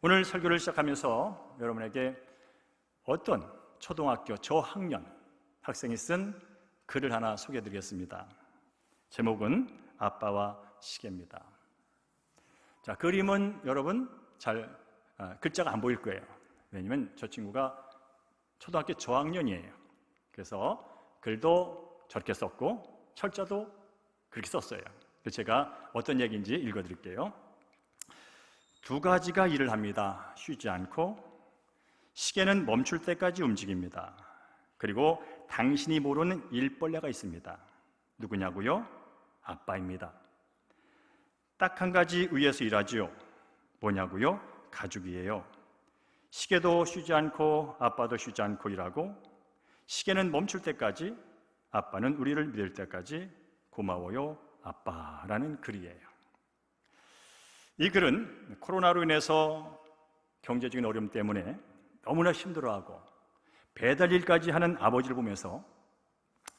오늘 설교를 시작하면서 여러분에게 어떤 초등학교 저학년 학생이 쓴 글을 하나 소개해드리겠습니다. 제목은 아빠와 시계입니다. 자, 그림은 여러분 글자가 안 보일 거예요. 왜냐면 저 친구가 초등학교 저학년이에요. 그래서 글도 저렇게 썼고 철자도 그렇게 썼어요. 그래서 제가 어떤 얘기인지 읽어드릴게요. 두 가지가 일을 합니다. 쉬지 않고. 시계는 멈출 때까지 움직입니다. 그리고 당신이 모르는 일벌레가 있습니다. 누구냐고요? 아빠입니다. 딱 한 가지 위해서 일하지요. 뭐냐고요? 가족이에요. 시계도 쉬지 않고 아빠도 쉬지 않고 일하고, 시계는 멈출 때까지, 아빠는 우리를 믿을 때까지 고마워요 아빠라는 글이에요. 이 글은 코로나로 인해서 경제적인 어려움 때문에 너무나 힘들어하고 배달일까지 하는 아버지를 보면서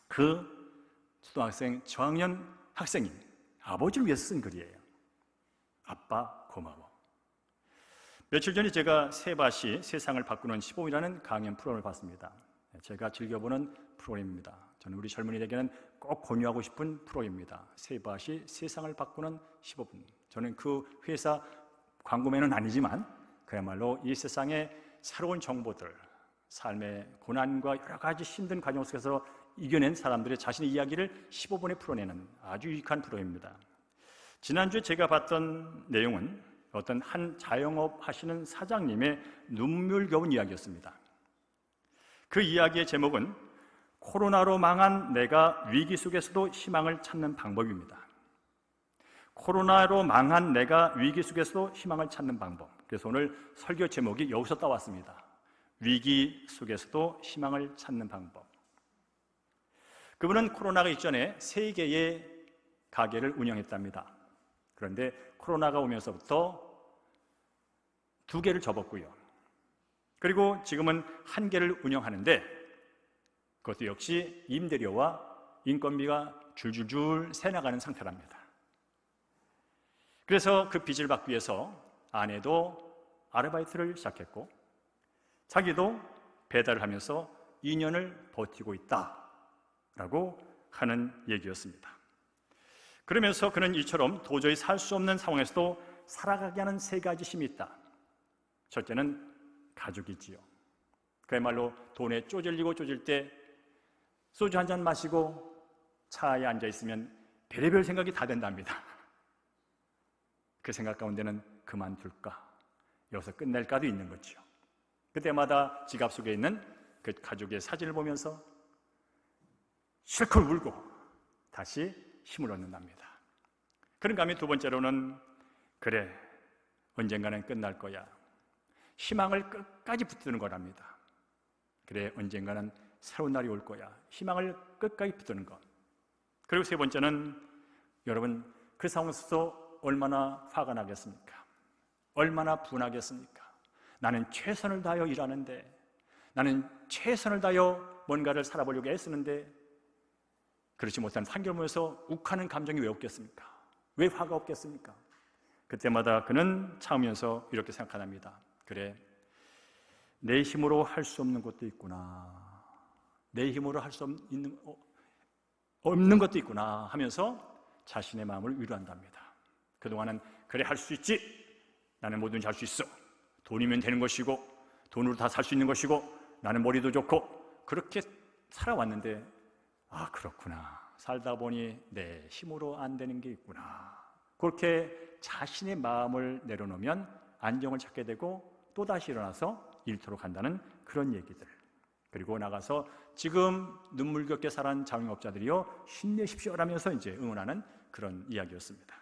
그 초등학생 저학년 학생인 아버지를 위해서 쓴 글이에요. 아빠 고마워. 며칠 전에 제가 세바시 세상을 바꾸는 시범이라는 강연 프로그램을 봤습니다. 제가 즐겨보는 프로그램입니다. 저는 우리 젊은이들에게는 꼭 권유하고 싶은 프로그램입니다. 세바시 세상을 바꾸는 15분. 저는 그 회사 광고맨은 아니지만 그야말로 이 세상의 새로운 정보들, 삶의 고난과 여러 가지 힘든 과정 속에서 이겨낸 사람들의 자신의 이야기를 15분에 풀어내는 아주 유익한 프로그램입니다. 지난주에 제가 봤던 내용은 어떤 한 자영업 하시는 사장님의 눈물겨운 이야기였습니다. 그 이야기의 제목은 코로나로 망한 내가 위기 속에서도 희망을 찾는 방법입니다. 코로나로 망한 내가 위기 속에서도 희망을 찾는 방법. 그래서 오늘 설교 제목이 여기서 따왔습니다. 위기 속에서도 희망을 찾는 방법. 그분은 코로나가 이전에 3개의 가게를 운영했답니다. 그런데 코로나가 오면서부터 2개를 접었고요. 그리고 지금은 1개를 운영하는데 그것도 역시 임대료와 인건비가 줄줄줄 새나가는 상태랍니다. 그래서 그 빚을 받기 위해서 아내도 아르바이트를 시작했고 자기도 배달을 하면서 2년을 버티고 있다라고 하는 얘기였습니다. 그러면서 그는 이처럼 도저히 살 수 없는 상황에서도 살아가게 하는 3가지 힘이 있다. 첫째는 가족이지요. 그야말로 돈에 쪼질리고 쪼질 때 소주 한 잔 마시고 차에 앉아 있으면 별의별 생각이 다 된답니다. 그 생각 가운데는 그만둘까, 여기서 끝낼까도 있는 거죠. 그때마다 지갑 속에 있는 그 가족의 사진을 보면서 실컷 울고 다시 힘을 얻는답니다. 그런가 하면 2번째로는 그래, 언젠가는 끝날 거야. 희망을 끝까지 붙드는 거랍니다. 그래, 언젠가는 새로운 날이 올 거야. 희망을 끝까지 붙드는 것. 그리고 3번째는 여러분, 그 상황에서 얼마나 화가 나겠습니까? 얼마나 분하겠습니까? 나는 최선을 다하여 일하는데, 나는 최선을 다하여 뭔가를 살아보려고 애쓰는데 그렇지 못한 환경을 보면서 욱하는 감정이 왜 없겠습니까? 왜 화가 없겠습니까? 그때마다 그는 참으면서 이렇게 생각합니다. 그래, 내 힘으로 할 수 없는 것도 있구나. 내 힘으로 할 수 없는 것도 있구나 하면서 자신의 마음을 위로한답니다. 그동안은 그래, 할 수 있지. 나는 뭐든지 할 수 있어. 돈이면 되는 것이고 돈으로 다 살 수 있는 것이고 나는 머리도 좋고 그렇게 살아왔는데 아, 그렇구나. 살다 보니 내 힘으로 안 되는 게 있구나. 그렇게 자신의 마음을 내려놓으면 안정을 찾게 되고 또다시 일어나서 일터로 간다는 그런 얘기들. 그리고 나가서 지금 눈물겹게 살아온 자영업자들이요, 힘내십시오 라면서 이제 응원하는 그런 이야기였습니다.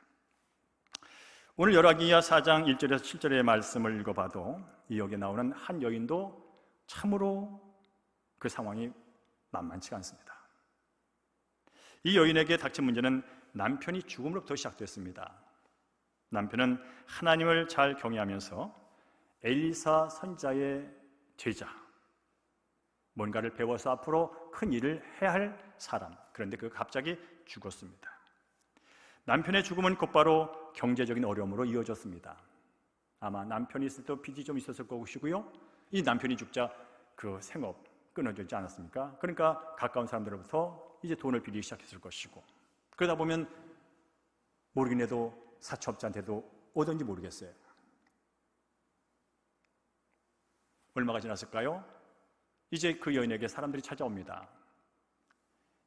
오늘 열왕기하 4장 1절에서 7절의 말씀을 읽어봐도 이 여기에 나오는 한 여인도 참으로 그 상황이 만만치가 않습니다. 이 여인에게 닥친 문제는 남편이 죽음으로부터 시작됐습니다. 남편은 하나님을 잘 경외하면서 엘리사 선지자의 제자, 뭔가를 배워서 앞으로 큰 일을 해야 할 사람. 그런데 그가 갑자기 죽었습니다. 남편의 죽음은 곧바로 경제적인 어려움으로 이어졌습니다. 아마 남편이 있을 때 빚이 좀 있었을 것이고요. 이 남편이 죽자 그 생업 끊어지지 않았습니까? 그러니까 가까운 사람들로부터 이제 돈을 빌리기 시작했을 것이고, 그러다 보면 모르긴 해도 사채업자한테도 오던지 모르겠어요. 얼마가 지났을까요? 이제 그 여인에게 사람들이 찾아옵니다.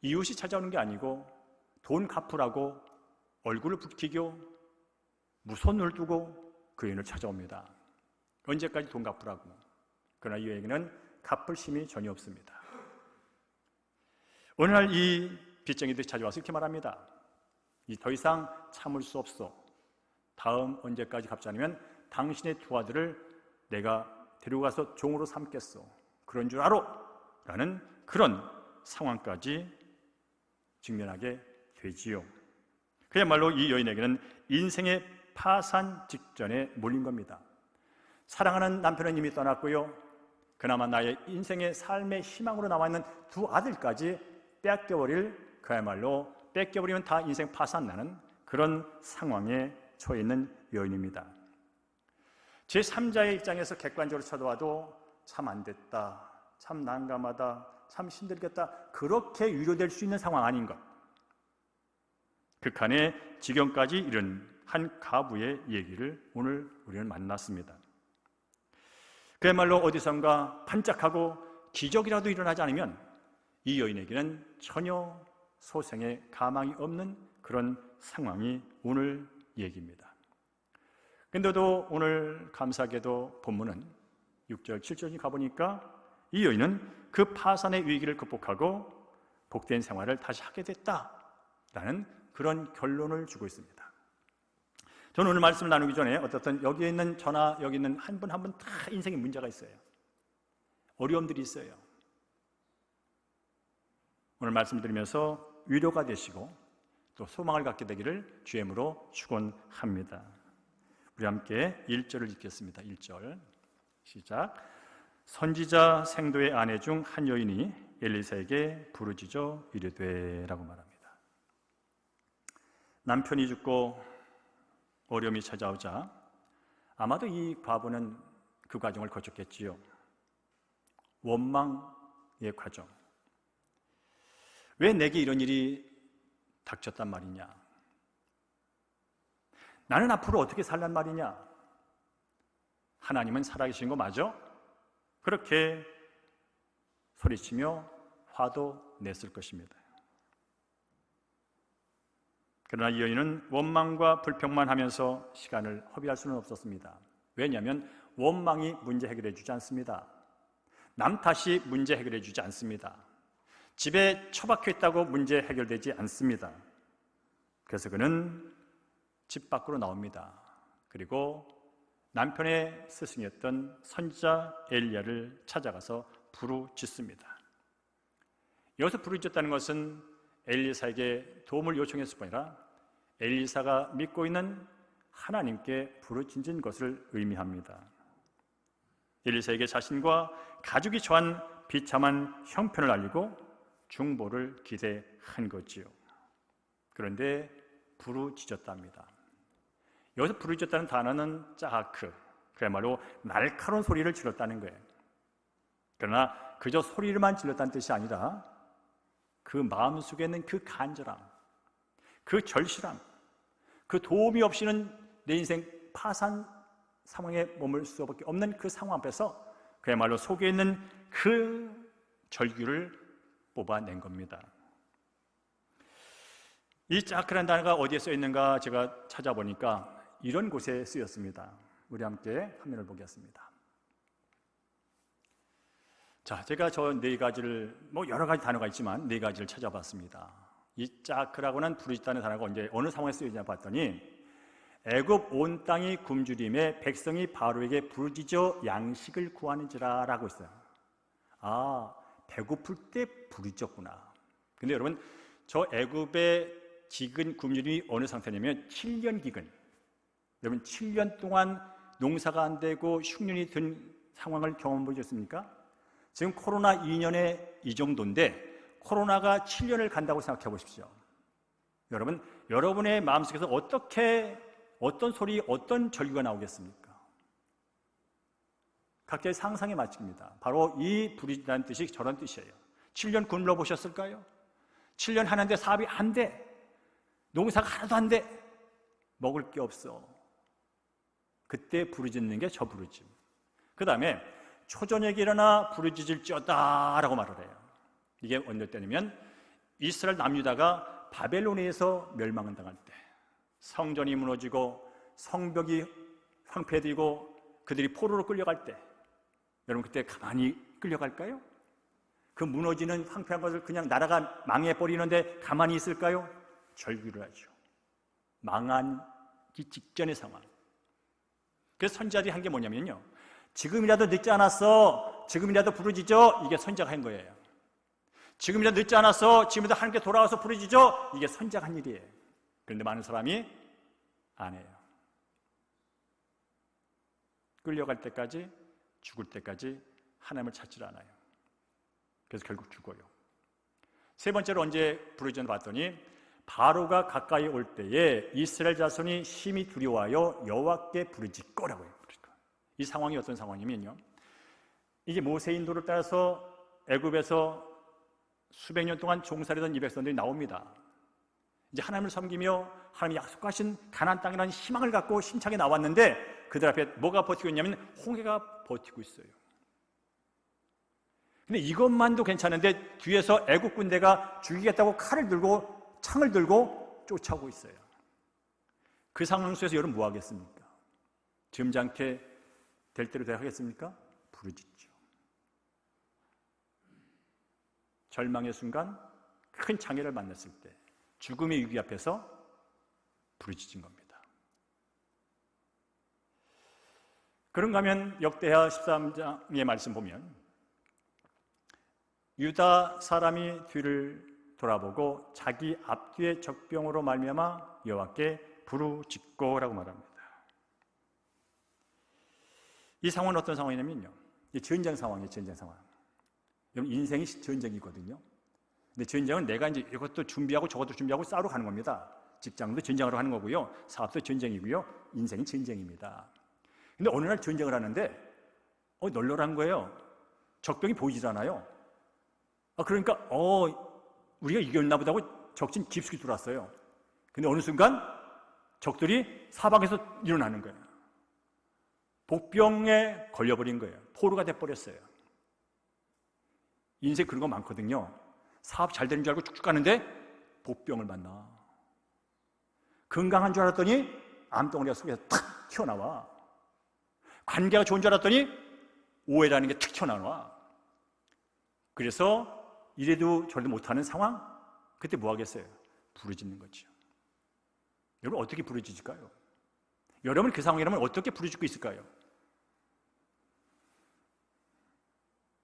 이웃이 찾아오는 게 아니고 돈 갚으라고 얼굴을 붉히고 무서운 눈을 두고 그 여인을 찾아옵니다. 언제까지 돈 갚으라고. 그러나 이 여인에게는 갚을 힘이 전혀 없습니다. 어느 날 이 빚쟁이들이 찾아와서 이렇게 말합니다. 더 이상 참을 수 없어. 다음 언제까지 갚지 않으면 당신의 두 아들을 내가 데리고 가서 종으로 삼겠어. 그런 줄 알아? 라는 그런 상황까지 직면하게 되지요. 그야말로 이 여인에게는 인생의 파산 직전에 몰린 겁니다. 사랑하는 남편은 이미 떠났고요. 그나마 나의 인생의 삶의 희망으로 남아있는 두 아들까지 뺏겨버릴, 그야말로 뺏겨버리면 다 인생 파산나는 그런 상황에 처해 있는 여인입니다. 제3자의 입장에서 객관적으로 쳐다봐도 참 안됐다, 참 난감하다, 참 힘들겠다, 그렇게 위로될 수 있는 상황 아닌 것. 극한의 지경까지 이른 한 가부의 얘기를 오늘 우리는 만났습니다. 그야말로 어디선가 반짝하고 기적이라도 일어나지 않으면 이 여인에게는 전혀 소생의 가망이 없는 그런 상황이 오늘 얘기입니다. 그런데도 오늘 감사하게도 본문은 6절, 7절이 가보니까 이 여인은 그 파산의 위기를 극복하고 복된 생활을 다시 하게 됐다라는 그런 결론을 주고 있습니다. 저는 오늘 말씀을 나누기 전에 어떻든 여기에 있는 저나 여기 있는 한 분 한 분 다 인생에 문제가 있어요. 어려움들이 있어요. 오늘 말씀드리면서 위로가 되시고 또 소망을 갖게 되기를 주임으로 축원합니다. 우리 함께 1절을 읽겠습니다. 1절 시작. 선지자 생도의 아내 중 한 여인이 엘리사에게 부르짖어 이르되 라고 말합니다. 남편이 죽고 어려움이 찾아오자 아마도 이 과부는 그 과정을 거쳤겠지요. 원망의 과정. 왜 내게 이런 일이 닥쳤단 말이냐? 나는 앞으로 어떻게 살란 말이냐? 하나님은 살아계신 거 맞아? 그렇게 소리치며 화도 냈을 것입니다. 그러나 이 여인은 원망과 불평만 하면서 시간을 허비할 수는 없었습니다. 왜냐하면 원망이 문제 해결해 주지 않습니다. 남 탓이 문제 해결해 주지 않습니다. 집에 처박혀 있다고 문제 해결되지 않습니다. 그래서 그는 집 밖으로 나옵니다. 그리고 남편의 스승이었던 선지자 엘리야를 찾아가서 부르짖습니다. 여기서 부르짖었다는 것은 엘리사에게 도움을 요청했을 뿐 아니라 엘리사가 믿고 있는 하나님께 부르짖은 것을 의미합니다. 엘리사에게 자신과 가족이 처한 비참한 형편을 알리고 중보를 기대한 거지요. 그런데 부르짖었답니다. 여기서 부르짖었다는 단어는 짜하크, 그야말로 날카로운 소리를 질렀다는 거예요. 그러나 그저 소리를만 질렀다는 뜻이 아니라 그 마음속에 있는 그 간절함, 그 절실함, 그 도움이 없이는 내 인생 파산 상황에 머물 수밖에 없는 그 상황 앞에서 그야말로 속에 있는 그 절규를 뽑아낸 겁니다. 이 짜크라는 단어가 어디에 써 있는가 제가 찾아보니까 이런 곳에 쓰였습니다. 우리 함께 화면을 보겠습니다. 자, 제가 저 네 가지를 여러 가지 단어가 있지만 네 가지를 찾아봤습니다. 이 짜크라고는 부르짖다는 단어가 언제 어느 상황에 쓰여지냐 봤더니 애굽 온 땅이 굶주림에 백성이 바로에게 부르짖어 양식을 구하는지라 라고 있어요. 아, 배고플 때 부르짖었구나. 근데 여러분, 저 애굽의 기근 굶주림이 어느 상태냐면 7년 기근. 여러분 7년 동안 농사가 안 되고 흉년이 든 상황을 경험해 보셨습니까? 지금 코로나 2년에 이 정도인데 코로나가 7년을 간다고 생각해 보십시오. 여러분, 여러분의 마음속에서 어떤 소리, 어떤 절규가 나오겠습니까? 각자의 상상에 맞춥니다. 바로 이 부르짖다는 뜻이 저런 뜻이에요. 7년 굶러 보셨을까요? 7년 하는데 사업이 안 돼. 농사가 하나도 안 돼. 먹을 게 없어. 그때 부르짖는 게 저 부르짖음. 그 다음에 초저녁에 일어나 부르짖을지어다 라고 말을 해요. 이게 언제 때냐면 이스라엘 남유다가 바벨론에서 멸망을 당할 때, 성전이 무너지고 성벽이 황폐되고 그들이 포로로 끌려갈 때, 여러분 그때 가만히 끌려갈까요? 그 무너지는 황폐한 것을 그냥 나라가 망해버리는데 가만히 있을까요? 절규를 하죠. 망하기 직전의 상황. 그래서 선지자들이 한 게 뭐냐면요, 지금이라도 늦지 않았어, 지금이라도 부르짖어, 이게 선지자가 한 거예요. 지금이라도 늦지 않았어, 지금이라도 하나님께 돌아와서 부르짖어, 이게 선지자가 한 일이에요. 그런데 많은 사람이 안 해요. 끌려갈 때까지, 죽을 때까지 하나님을 찾지 않아요. 그래서 결국 죽어요. 세 번째로 언제 부르짖나 봤더니 바로가 가까이 올 때에 이스라엘 자손이 심히 두려워하여 여호와께 부르짖고라고 해요. 이 상황이 어떤 상황이면요, 이게 모세 인도를 따라서 애굽에서 수백 년 동안 종살이던 이 백성들이 나옵니다. 이제 하나님을 섬기며 하나님이 약속하신 가나안 땅이라는 희망을 갖고 힘차게 나왔는데 그들 앞에 뭐가 버티고 있냐면 홍해가 버티고 있어요. 근데 이것만도 괜찮은데 뒤에서 애국 군대가 죽이겠다고 칼을 들고 창을 들고 쫓아오고 있어요. 그 상황 속에서 여러분 뭐 하겠습니까? 점잖게 될 대로 되라 하겠습니까? 부르짖죠. 절망의 순간, 큰 장애를 만났을 때, 죽음의 위기 앞에서 부르짖은 겁니다. 그런가 하면 역대하 13장의 말씀 보면 유다 사람이 뒤를 돌아보고 자기 앞뒤의 적병으로 말미암아 여호와께 부르짖고라고 말합니다. 이 상황은 어떤 상황이냐면요, 전쟁 상황이에요. 전쟁 상황. 여러분 인생이 전쟁이거든요. 근데 전쟁은 내가 이제 이것도 준비하고 저것도 준비하고 싸우러 가는 겁니다. 직장도 전쟁하러 가는 거고요, 사업도 전쟁이고요, 인생이 전쟁입니다. 근데 어느 날 전쟁을 하는데 널널한 거예요. 적병이 보이질 않아요. 그러니까 우리가 이겼나 보다 하고 적진 깊숙이 들어왔어요. 근데 어느 순간 적들이 사방에서 일어나는 거예요. 복병에 걸려버린 거예요. 포로가 돼버렸어요. 인생 그런 거 많거든요. 사업 잘 되는 줄 알고 쭉쭉 가는데 복병을 만나. 건강한 줄 알았더니 암덩어리가 속에서 탁 튀어나와. 관계가 좋은 줄 알았더니 오해라는 게 탁 튀어나와. 그래서 이래도 저래도 못하는 상황? 그때 뭐 하겠어요? 부르짖는 거죠. 여러분 어떻게 부르짖을까요? 여러분 그 상황이라면 어떻게 부르짖고 있을까요?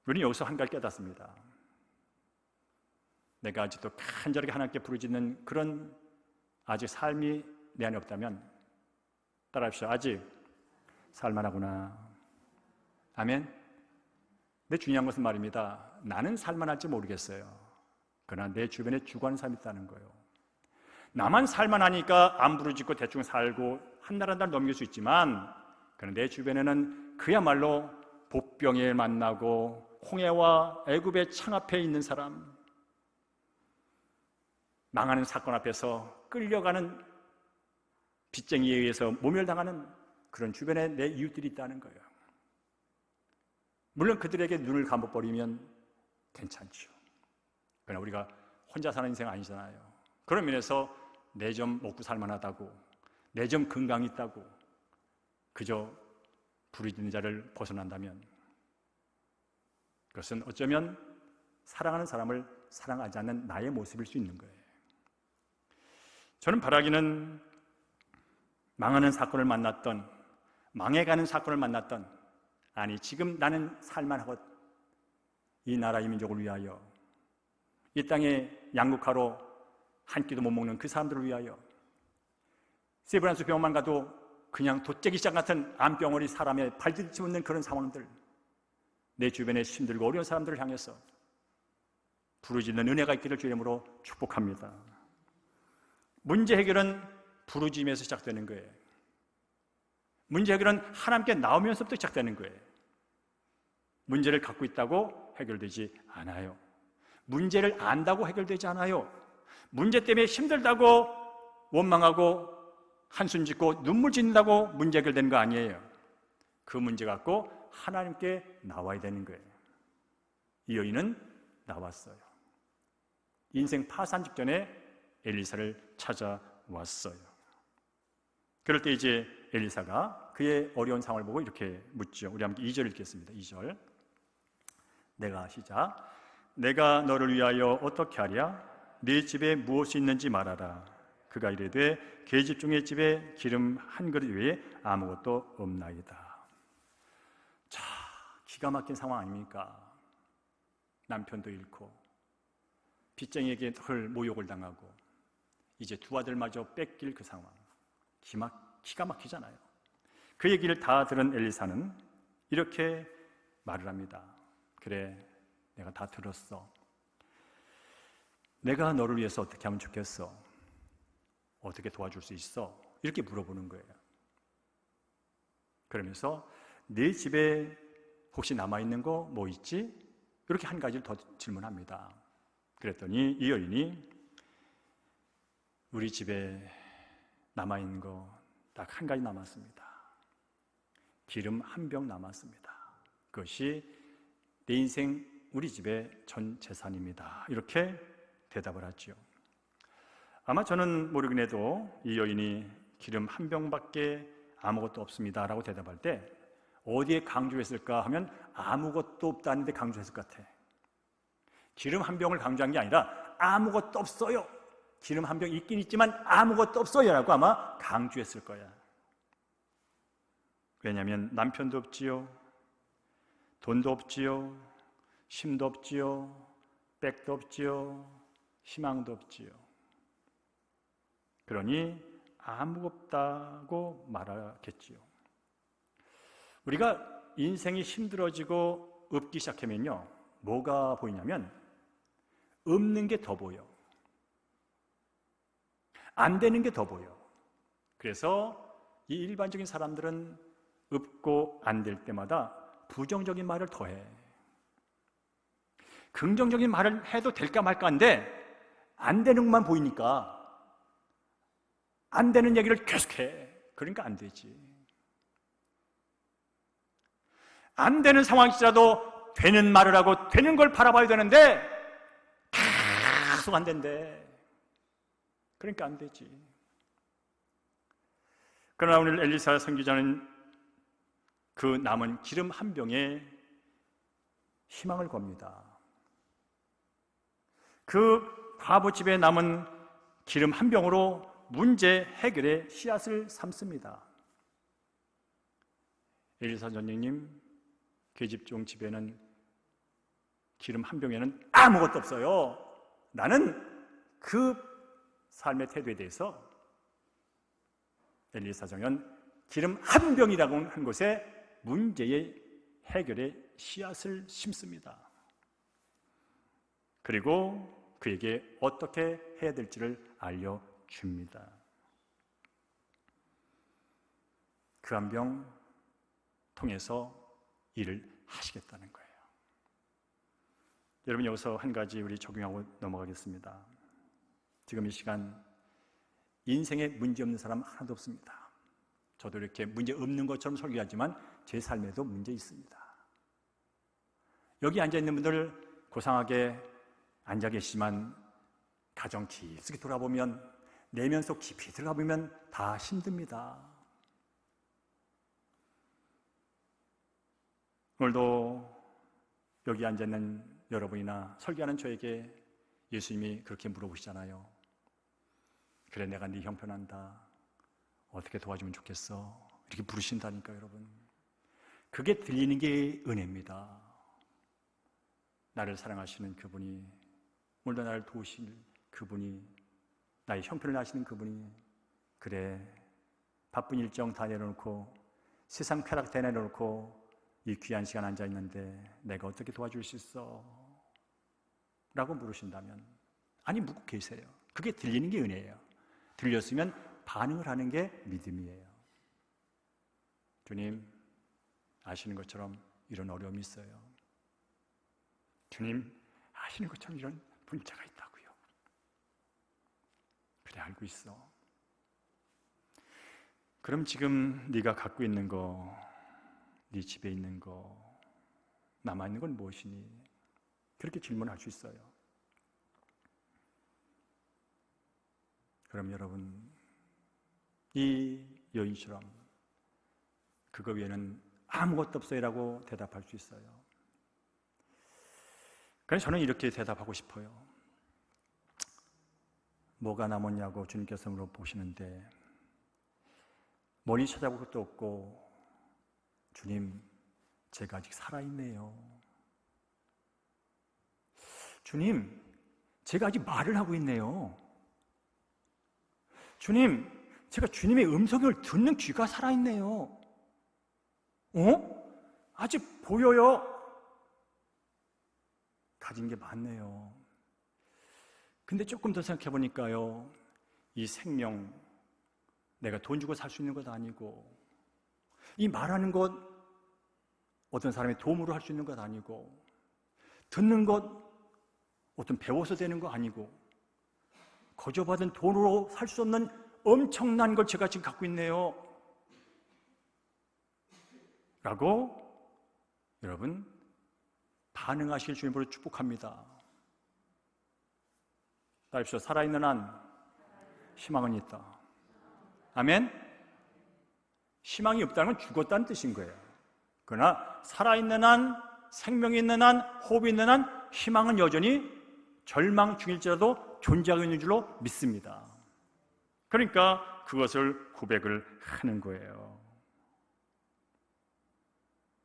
우리는 여기서 한 가지 깨닫습니다. 내가 아직도 간절하게 하나님께 부르짖는 그런 아직 삶이 내 안에 없다면 따라합시다. 아직 살만하구나. 아멘. 근데 중요한 것은 말입니다, 나는 살만할지 모르겠어요. 그러나 내 주변에 주관하는 사람이 있다는 거예요. 나만 살만하니까 안 부르짖고 대충 살고 한 달 한 달 넘길 수 있지만, 그러나 내 주변에는 그야말로 복병에 만나고 홍해와 애굽의 창 앞에 있는 사람, 망하는 사건 앞에서 끌려가는 빚쟁이에 의해서 모멸당하는 그런 주변에 내 이웃들이 있다는 거예요. 물론 그들에게 눈을 감아버리면 괜찮죠. 그러나 우리가 혼자 사는 인생 아니잖아요. 그런 면에서 내 좀 먹고 살만하다고, 내 좀 건강이 있다고 그저 부르짖는 자를 벗어난다면 그것은 어쩌면 사랑하는 사람을 사랑하지 않는 나의 모습일 수 있는 거예요. 저는 바라기는 망하는 사건을 만났던, 망해가는 사건을 만났던, 아니 지금 나는 살만하고 이 나라 이 민족을 위하여, 이 땅에 양극화로 한 끼도 못 먹는 그 사람들을 위하여, 세브란스 병원만 가도 그냥 돛제기 시장 같은 암병원이 사람의 발디딜 못 있는 그런 상황들, 내 주변에 힘들고 어려운 사람들을 향해서 부르짖는 은혜가 있기를 주의 이름으로 축복합니다. 문제 해결은 부르짖음에서 시작되는 거예요. 문제 해결은 하나님께 나오면서부터 시작되는 거예요. 문제를 갖고 있다고 해결되지 않아요. 문제를 안다고 해결되지 않아요. 문제 때문에 힘들다고 원망하고 한숨 짓고 눈물 짓는다고 문제 해결되는 거 아니에요. 그 문제 갖고 하나님께 나와야 되는 거예요. 이 여인은 나왔어요. 인생 파산 직전에 엘리사를 찾아왔어요. 그럴 때 이제 엘리사가 그의 어려운 상황을 보고 이렇게 묻죠. 우리 함께 2절 읽겠습니다. 2절. 내가 너를 위하여 어떻게 하랴? 네 집에 무엇이 있는지 말하라. 그가 이르되 계집 중의 집에 기름 한 그릇 외에 아무것도 없나이다. 자, 기가 막힌 상황 아닙니까? 남편도 잃고 빚쟁이에게 헐 모욕을 당하고 이제 두 아들마저 뺏길 그 상황. 기가 막히잖아요. 그 얘기를 다 들은 엘리사는 이렇게 말을 합니다. 그래, 내가 다 들었어. 내가 너를 위해서 어떻게 하면 좋겠어? 어떻게 도와줄 수 있어? 이렇게 물어보는 거예요. 그러면서 네 집에 혹시 남아있는 거 뭐 있지? 이렇게 한 가지를 더 질문합니다. 그랬더니 이 여인이 우리 집에 남아있는 거 딱 한 가지 남았습니다. 기름 한 병 남았습니다. 그것이 내 인생 우리 집의 전 재산입니다. 이렇게 대답을 하죠. 아마 저는 모르긴 해도 이 여인이 기름 한 병밖에 아무것도 없습니다 라고 대답할 때 어디에 강조했을까 하면 아무것도 없다는데 강조했을 것 같아. 기름 한 병을 강조한 게 아니라 아무것도 없어요. 기름 한 병 있긴 있지만 아무것도 없어요 라고 아마 강조했을 거야. 왜냐하면 남편도 없지요, 돈도 없지요, 쉼도 없지요, 백도 없지요, 희망도 없지요. 그러니 아무것도 없다고 말하겠지요. 우리가 인생이 힘들어지고 없기 시작하면요, 뭐가 보이냐면 없는 게 더 보여. 안 되는 게 더 보여. 그래서 이 일반적인 사람들은 없고 안 될 때마다 부정적인 말을 더해. 긍정적인 말을 해도 될까 말까인데 안 되는 것만 보이니까 안 되는 얘기를 계속해. 그러니까 안 되지. 안 되는 상황일지라도 되는 말을 하고 되는 걸 바라봐야 되는데 계속 안 된대. 그러니까 안 되지. 그러나 오늘 엘리사 선지자는 그 남은 기름 한 병에 희망을 겁니다. 그 과부 집에 남은 기름 한 병으로 문제 해결의 씨앗을 삼습니다. 엘리사 전령님, 계집종 집에는 기름 한 병에는 아무것도 없어요. 나는 그 삶의 태도에 대해서 엘리사 정은 기름 한 병이라고 한 곳에 문제의 해결의 씨앗을 심습니다. 그리고 그에게 어떻게 해야 될지를 알려줍니다. 그 한 병 통해서 일을 하시겠다는 거예요. 여러분, 여기서 한 가지 우리 적용하고 넘어가겠습니다. 지금 이 시간 인생에 문제 없는 사람 하나도 없습니다. 저도 이렇게 문제 없는 것처럼 설교하지만 제 삶에도 문제 있습니다. 여기 앉아있는 분들 고상하게 앉아 계시지만 가정 깊숙이 돌아보면, 내면 속 깊이 들어가 보면 다 힘듭니다. 오늘도 여기 앉아있는 여러분이나 설교하는 저에게 예수님이 그렇게 물어보시잖아요. 그래, 내가 네 형편한다. 어떻게 도와주면 좋겠어? 이렇게 부르신다니까, 여러분. 그게 들리는 게 은혜입니다. 나를 사랑하시는 그분이, 오늘도 나를 도우실 그분이, 나의 형편을 아시는 그분이, 그래, 바쁜 일정 다 내려놓고 세상 쾌락 다 내려놓고 이 귀한 시간 앉아있는데 내가 어떻게 도와줄 수 있어? 라고 물으신다면, 아니, 묻고 계세요. 그게 들리는 게 은혜예요. 들렸으면 반응을 하는 게 믿음이에요. 주님, 아시는 것처럼 이런 어려움이 있어요. 주님 아시는 것처럼 이런 문제가 있다고요. 그래, 알고 있어. 그럼 지금 네가 갖고 있는 거, 네 집에 있는 거, 남아있는 건 무엇이니? 그렇게 질문할 수 있어요. 그럼 여러분, 이 여인처럼 그거 외에는 아무것도 없어요라고 대답할 수 있어요. 그래서 저는 이렇게 대답하고 싶어요. 뭐가 남았냐고 주님께서 물어보시는데 머리 찾아볼 것도 없고, 주님, 제가 아직 살아있네요. 주님, 제가 아직 말을 하고 있네요. 주님, 제가 주님의 음성을 듣는 귀가 살아있네요. 아직 보여요. 가진 게 많네요. 근데 조금 더 생각해 보니까요, 이 생명, 내가 돈 주고 살 수 있는 것 아니고, 이 말하는 것, 어떤 사람의 도움으로 할 수 있는 것 아니고, 듣는 것, 어떤 배워서 되는 거 아니고, 거저받은 돈으로 살 수 없는 엄청난 걸 제가 지금 갖고 있네요. 라고 여러분 반응하실 주님으로 축복합니다. 따라합시다. 살아있는 한 희망은 있다. 아멘? 희망이 없다는 건 죽었다는 뜻인 거예요. 그러나 살아있는 한, 생명이 있는 한, 호흡이 있는 한 희망은 여전히 절망 중일지라도 존재하고 있는 줄로 믿습니다. 그러니까 그것을 고백을 하는 거예요.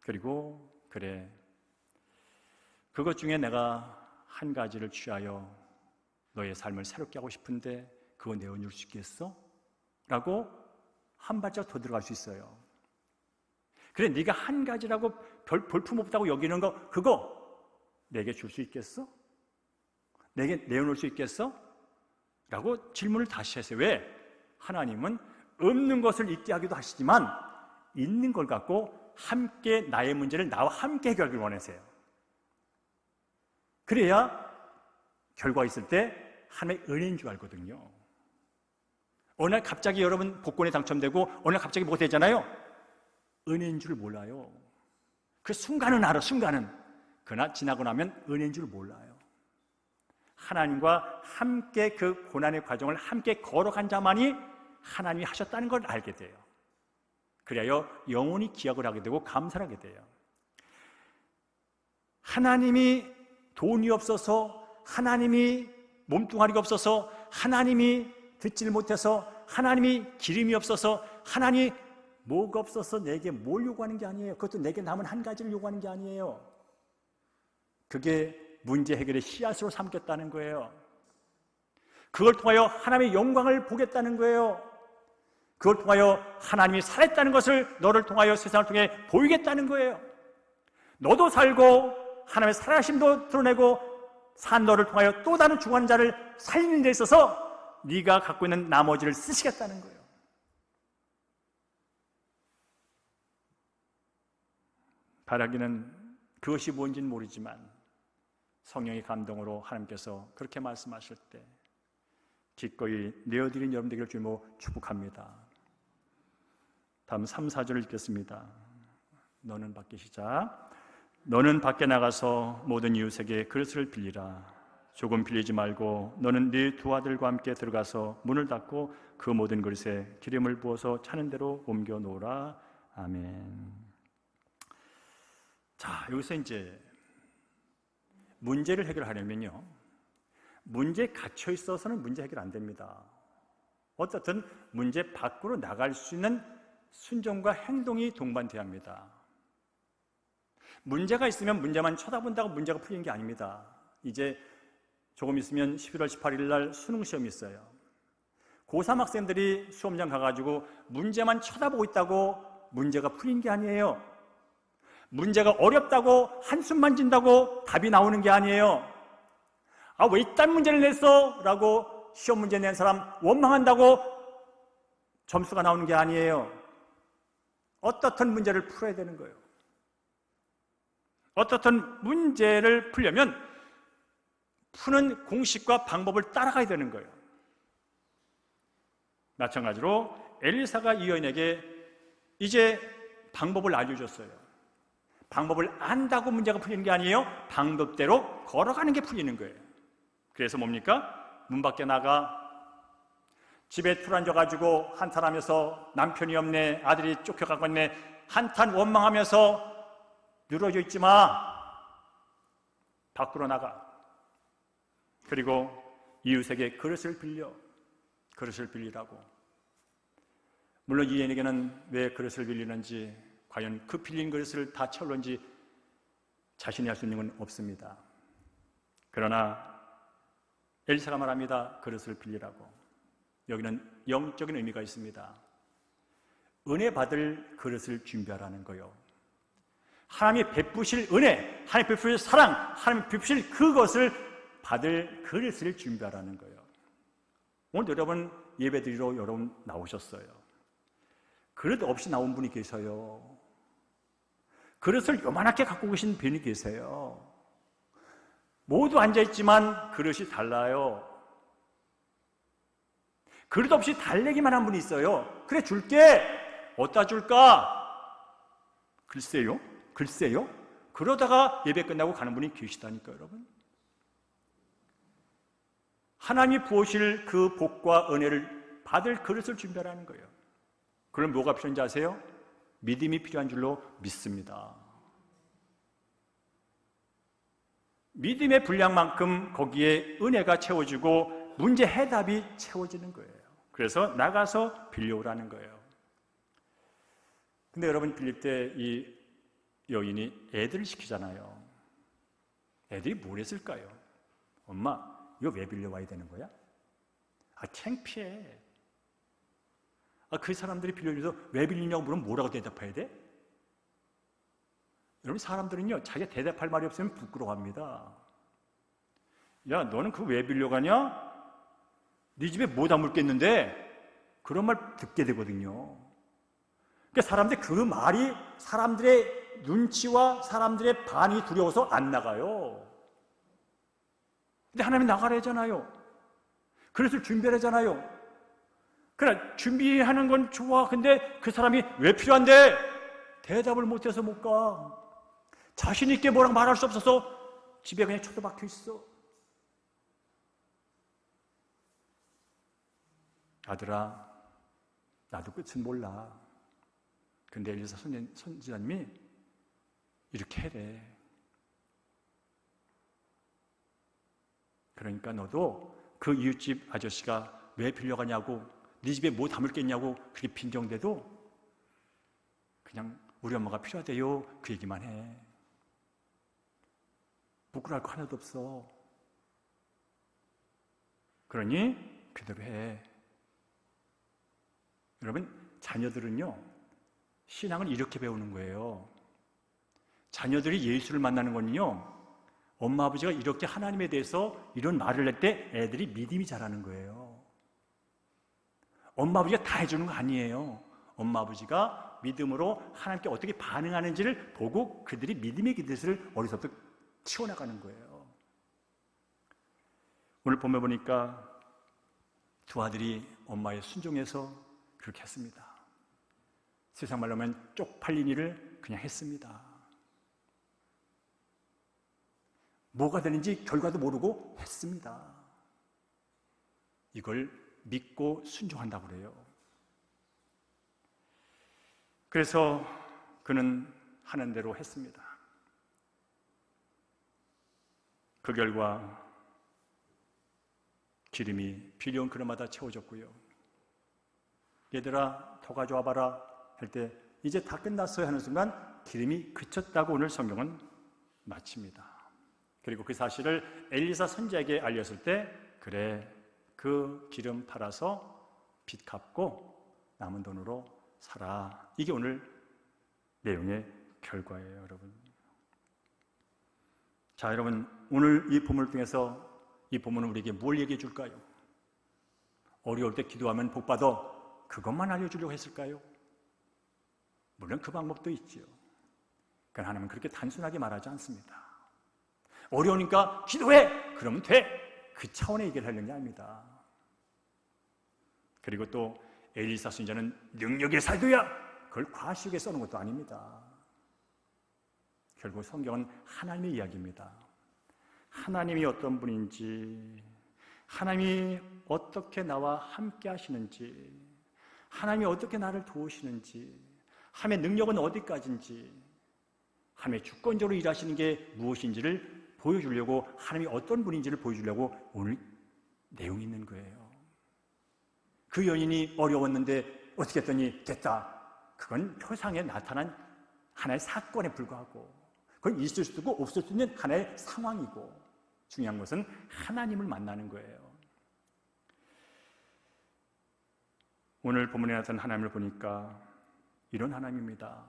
그리고 그래, 그것 중에 내가 한 가지를 취하여 너의 삶을 새롭게 하고 싶은데 그거 내어줄 수 있겠어? 라고 한 발짝 더 들어갈 수 있어요. 그래, 네가 한 가지라고 별 볼품없다고 여기는 거, 그거 내게 줄 수 있겠어? 내게 내어놓을 수 있겠어? 라고 질문을 다시 했어요. 왜? 하나님은 없는 것을 있게 하기도 하시지만 있는 걸 갖고 함께 나의 문제를 나와 함께 해결하길 원하세요. 그래야 결과가 있을 때 하나님의 은혜인 줄 알거든요. 어느 날 갑자기 여러분 복권에 당첨되고 어느 날 갑자기 뭐가 되잖아요. 은혜인 줄 몰라요. 그 순간은 알아, 순간은. 그러나 지나고 나면 은혜인 줄 몰라요. 하나님과 함께 그 고난의 과정을 함께 걸어간 자만이 하나님이 하셨다는 걸 알게 돼요. 그래야 영원히 기억을 하게 되고 감사를 하게 돼요. 하나님이 돈이 없어서, 하나님이 몸뚱아리가 없어서, 하나님이 듣지를 못해서, 하나님이 기름이 없어서, 하나님이 뭐가 없어서 내게 뭘 요구하는 게 아니에요. 그것도 내게 남은 한 가지를 요구하는 게 아니에요. 그게 문제 해결의 씨앗으로 삼겠다는 거예요. 그걸 통하여 하나님의 영광을 보겠다는 거예요. 그걸 통하여 하나님이 살았다는 것을 너를 통하여 세상을 통해 보이겠다는 거예요. 너도 살고 하나님의 살아심도 드러내고 산 너를 통하여 또 다른 죽어가는 자를 살리는 데 있어서 네가 갖고 있는 나머지를 쓰시겠다는 거예요. 바라기는 그것이 뭔지는 모르지만 성령의 감동으로 하나님께서 그렇게 말씀하실 때 기꺼이 내어드린 여러분 되기를 주님으로 축복합니다. 다음 3, 4절을 읽겠습니다. 너는 밖에 시작. 너는 밖에 나가서 모든 이웃에게 그릇을 빌리라. 조금 빌리지 말고 너는 네 두 아들과 함께 들어가서 문을 닫고 그 모든 그릇에 기름을 부어서 차는 대로 옮겨 놓으라. 아멘. 자, 여기서 이제 문제를 해결하려면요, 문제에 갇혀 있어서는 문제 해결 안 됩니다. 어떻든 문제 밖으로 나갈 수 있는 순종과 행동이 동반돼야 합니다. 문제가 있으면 문제만 쳐다본다고 문제가 풀리는 게 아닙니다. 이제 조금 있으면 11월 18일 날 수능 시험이 있어요. 고3 학생들이 수험장 가가지고 문제만 쳐다보고 있다고 문제가 풀린 게 아니에요. 문제가 어렵다고 한숨만 진다고 답이 나오는 게 아니에요. 아, 왜 이딴 문제를 냈어? 라고 시험 문제 낸 사람 원망한다고 점수가 나오는 게 아니에요. 어떻든 문제를 풀어야 되는 거예요. 어떻든 문제를 풀려면 푸는 공식과 방법을 따라가야 되는 거예요. 마찬가지로 엘리사가 이 여인에게 이제 방법을 알려줬어요. 방법을 안다고 문제가 풀리는 게 아니에요. 방법대로 걸어가는 게 풀리는 거예요. 그래서 뭡니까? 문 밖에 나가 집에 틀어앉아가지고 한탄하면서 남편이 없네, 아들이 쫓겨가고 있네, 한탄 원망하면서 늘어져 있지 마. 밖으로 나가. 그리고 이웃에게 그릇을 빌리라고. 물론 이 여인에게는 왜 그릇을 빌리는지, 과연 그 빌린 그릇을 다 채울는지 자신이 할 수 있는 건 없습니다. 그러나 엘리사가 말합니다. 그릇을 빌리라고. 여기는 영적인 의미가 있습니다. 은혜 받을 그릇을 준비하라는 거요. 하나님이 베푸실 은혜, 하나님이 베푸실 사랑, 하나님이 베푸실 그것을 받을 그릇을 준비하라는 거예요. 오늘 여러분 예배드리러 여러분 나오셨어요. 그릇 없이 나온 분이 계세요. 그릇을 요만하게 갖고 계신 분이 계세요. 모두 앉아있지만 그릇이 달라요. 그릇 없이 달래기만 한 분이 있어요. 그래 줄게. 어디다 줄까? 글쎄요? 그러다가 예배 끝나고 가는 분이 계시다니까요, 여러분. 하나님이 부으실 그 복과 은혜를 받을 그릇을 준비하라는 거예요. 그럼 뭐가 필요한지 아세요? 믿음이 필요한 줄로 믿습니다. 믿음의 분량만큼 거기에 은혜가 채워지고 문제 해답이 채워지는 거예요. 그래서 나가서 빌려오라는 거예요. 근데 여러분 빌릴 때 이 여인이 애들을 시키잖아요. 애들이 뭘 했을까요? 엄마, 이거 왜 빌려와야 되는 거야? 창피해. 그 사람들이 빌려줘서 왜 빌리냐고 물으면 뭐라고 대답해야 돼? 여러분 사람들은요 자기가 대답할 말이 없으면 부끄러워합니다. 야, 너는 그거 왜 빌려가냐? 네 집에 뭐 담을겠는데? 그런 말 듣게 되거든요. 그러니까 사람들이 그 말이 사람들의 눈치와 사람들의 반이 두려워서 안 나가요. 근데 하나님이 나가라잖아요. 그릇을 준비하라잖아요. 그러나 준비하는 건 좋아. 근데 그 사람이 왜 필요한데? 대답을 못해서 못 가. 자신 있게 뭐라고 말할 수 없어서 집에 그냥 처박혀 있어. 아들아, 나도 끝은 몰라. 근데 엘리사 선지자님이 이렇게 해래. 그러니까 너도 그 이웃집 아저씨가 왜 빌려가냐고, 네 집에 뭐 담을겠냐고 그렇게 빈정대도 그냥 우리 엄마가 필요하대요 그 얘기만 해. 부끄러울 거 하나도 없어. 그러니 그대로 해. 여러분 자녀들은요 신앙을 이렇게 배우는 거예요. 자녀들이 예수를 만나는 건요 엄마 아버지가 이렇게 하나님에 대해서 이런 말을 할 때 애들이 믿음이 자라는 거예요. 엄마 아버지가 다 해주는 거 아니에요. 엄마 아버지가 믿음으로 하나님께 어떻게 반응하는지를 보고 그들이 믿음의 기대를 어려서부터 키워나가는 거예요. 오늘 본문 보니까 두 아들이 엄마의 순종해서 그렇게 했습니다. 세상 말로 하면 쪽팔린 일을 그냥 했습니다. 뭐가 되는지 결과도 모르고 했습니다. 이걸 믿고 순종한다고 그래요. 그래서 그는 하는 대로 했습니다. 그 결과 기름이 필요한 그릇마다 채워졌고요. 얘들아 더 가져와 봐라 할 때 이제 다 끝났어요 하는 순간 기름이 그쳤다고 오늘 성경은 마칩니다. 그리고 그 사실을 엘리사 선지자에게 알렸을 때 그래 그 기름 팔아서 빚 갚고 남은 돈으로 살아. 이게 오늘 내용의 결과예요, 여러분. 자, 여러분 오늘 이 본문을 통해서 이 본문은 우리에게 뭘 얘기해 줄까요? 어려울 때 기도하면 복 받아. 그것만 알려주려고 했을까요? 물론 그 방법도 있죠. 그러나 하나님은 그렇게 단순하게 말하지 않습니다. 어려우니까 기도해! 그러면 돼! 그 차원의 얘기를 하려는 게 아닙니다. 그리고 또 엘리사 선지자는 능력의 사도야! 그걸 과시하게 써놓은 것도 아닙니다. 결국 성경은 하나님의 이야기입니다. 하나님이 어떤 분인지, 하나님이 어떻게 나와 함께 하시는지, 하나님이 어떻게 나를 도우시는지, 하나님의 능력은 어디까지인지, 하나님의 주권적으로 일하시는 게 무엇인지를 보여주려고, 하나님이 어떤 분인지를 보여주려고 오늘 내용이 있는 거예요. 그 여인이 어려웠는데 어떻게 했더니 됐다. 그건 표상에 나타난 하나의 사건에 불과하고, 그건 있을 수도 있고 없을 수 있는 하나의 상황이고, 중요한 것은 하나님을 만나는 거예요. 오늘 본문에 나타난 하나님을 보니까 이런 하나님입니다.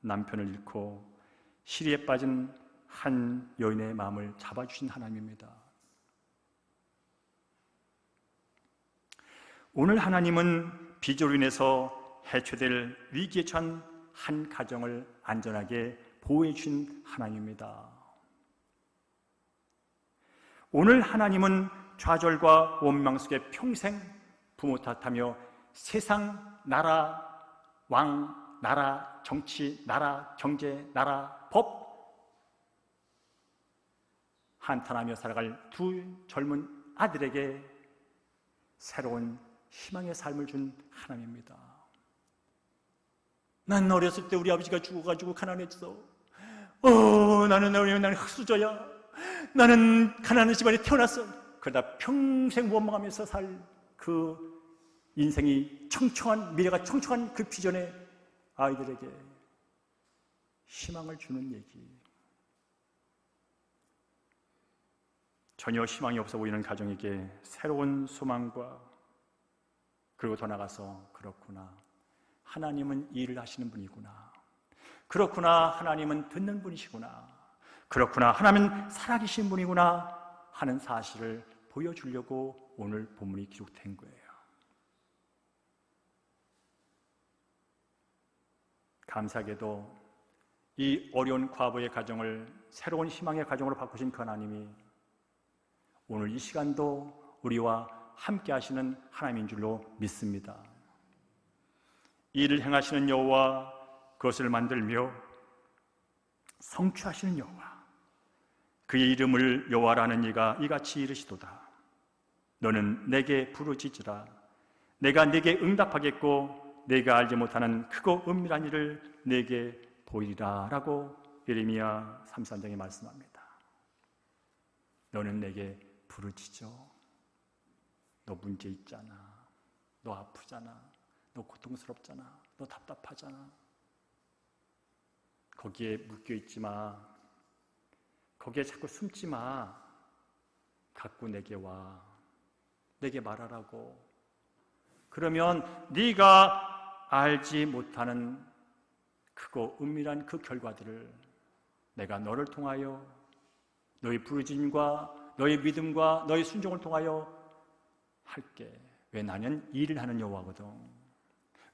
남편을 잃고 시리에 빠진 한 여인의 마음을 잡아주신 하나님입니다. 오늘 하나님은 비조로 인해서 해체될 위기에 처한 한 가정을 안전하게 보호해 주신 하나님입니다. 오늘 하나님은 좌절과 원망 속에 평생 부모 탓하며 세상, 나라, 왕, 나라, 정치, 나라, 경제, 나라, 법 한탄하며 살아갈 두 젊은 아들에게 새로운 희망의 삶을 준 하나님입니다. 난 어렸을 때 우리 아버지가 죽어가지고 가난했어. 나는 흙수저야. 나는 가난한 집안에 태어났어. 그러다 평생 원망하면서 살 그 인생이 청청한, 미래가 청청한 그 비전의 아이들에게 희망을 주는 얘기. 전혀 희망이 없어 보이는 가정에게 새로운 소망과, 그리고 더 나가서 그렇구나, 하나님은 일을 하시는 분이구나, 그렇구나, 하나님은 듣는 분이시구나, 그렇구나, 하나님은 살아계신 분이구나 하는 사실을 보여주려고 오늘 본문이 기록된 거예요. 감사하게도 이 어려운 과부의 가정을 새로운 희망의 가정으로 바꾸신 그 하나님이 오늘 이 시간도 우리와 함께 하시는 하나님인 줄로 믿습니다. 이 일을 행하시는 여호와, 그것을 만들며 성취하시는 여호와, 그의 이름을 여호와라는 이가 이같이 이르시도다. 너는 내게 부르짖으라. 내가 네게 응답하겠고 내가 알지 못하는 크고 은밀한 일을 네게 보이리라 라고 예레미야 33장에 말씀합니다. 너는 내게 부르짖어. 너 문제 있잖아. 너 아프잖아. 너 고통스럽잖아. 너 답답하잖아. 거기에 묶여있지 마. 거기에 자꾸 숨지 마. 갖고 내게 와. 내게 말하라고. 그러면 네가 알지 못하는 크고 은밀한 그 결과들을 내가 너를 통하여, 너의 부르짖음과 너의 믿음과 너의 순종을 통하여 할게. 왜? 나는 일을 하는 여호와거든.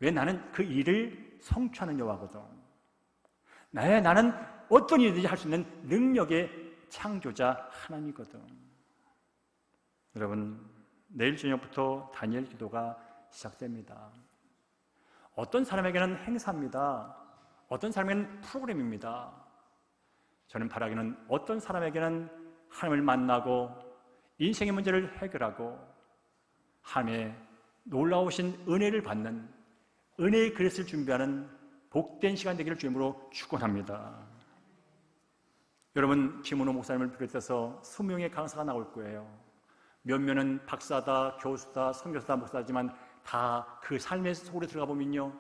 왜? 나는 그 일을 성취하는 여호와거든. 나는 어떤 일이든지 할 수 있는 능력의 창조자 하나님이거든. 여러분, 내일 저녁부터 다니엘 기도가 시작됩니다. 어떤 사람에게는 행사입니다. 어떤 사람에게는 프로그램입니다. 저는 바라기는 어떤 사람에게는 하나님을 만나고 인생의 문제를 해결하고 하나님의 놀라우신 은혜를 받는, 은혜의 그릇을 준비하는 복된 시간 되기를 주님으로 축원합니다. 여러분, 김은호 목사님을 비롯해서 20명의 강사가 나올 거예요. 몇몇은 박사다, 교수다, 선교사다, 목사지만 다 그 삶의 속으로 들어가 보면요,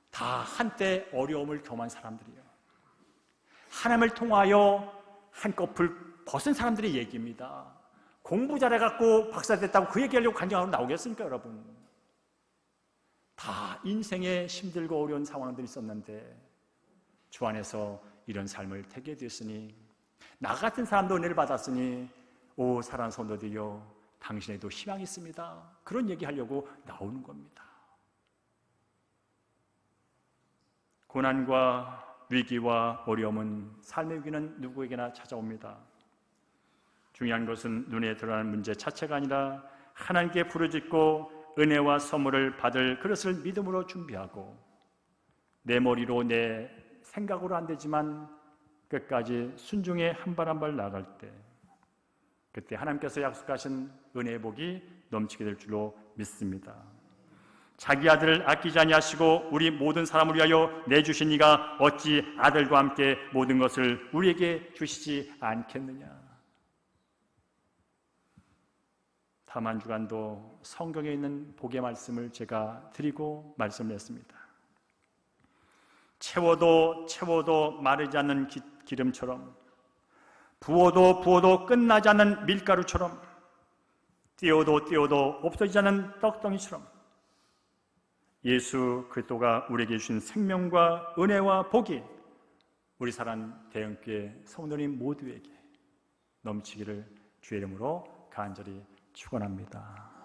다 한때 어려움을 경험한 사람들이에요. 하나님을 통하여 한꺼풀 벗은 사람들의 얘기입니다. 공부 잘해갖고 박사 됐다고 그 얘기하려고 간증하러 나오겠습니까, 여러분? 다 인생에 힘들고 어려운 상황들이 있었는데 주 안에서 이런 삶을 택하게 되었으니, 나 같은 사람도 은혜를 받았으니, 오 사랑하는 성도들이여, 당신에도 희망이 있습니다. 그런 얘기하려고 나오는 겁니다. 고난과 위기와 어려움은, 삶의 위기는 누구에게나 찾아옵니다. 중요한 것은 눈에 드러나는 문제 자체가 아니라 하나님께 부르짖고 은혜와 선물을 받을 그릇을 믿음으로 준비하고, 내 머리로 내 생각으로 안 되지만 끝까지 순종의 한 발 한 발 나아갈 때, 그때 하나님께서 약속하신 은혜의 복이 넘치게 될 줄로 믿습니다. 자기 아들을 아끼지 아니하시고 우리 모든 사람을 위하여 내주신 이가 어찌 아들과 함께 모든 것을 우리에게 주시지 않겠느냐. 다만 주간도 성경에 있는 복의 말씀을 제가 드리고 말씀을 했습니다. 채워도 채워도 마르지 않는 기름처럼, 부어도 부어도 끝나지 않는 밀가루처럼, 띄워도 띄워도 없어지지 않는 떡덩이처럼 예수 그리스도가 우리에게 주신 생명과 은혜와 복이 우리 사랑 대형교회 성도님 모두에게 넘치기를 주의 이름으로 간절히 축원합니다.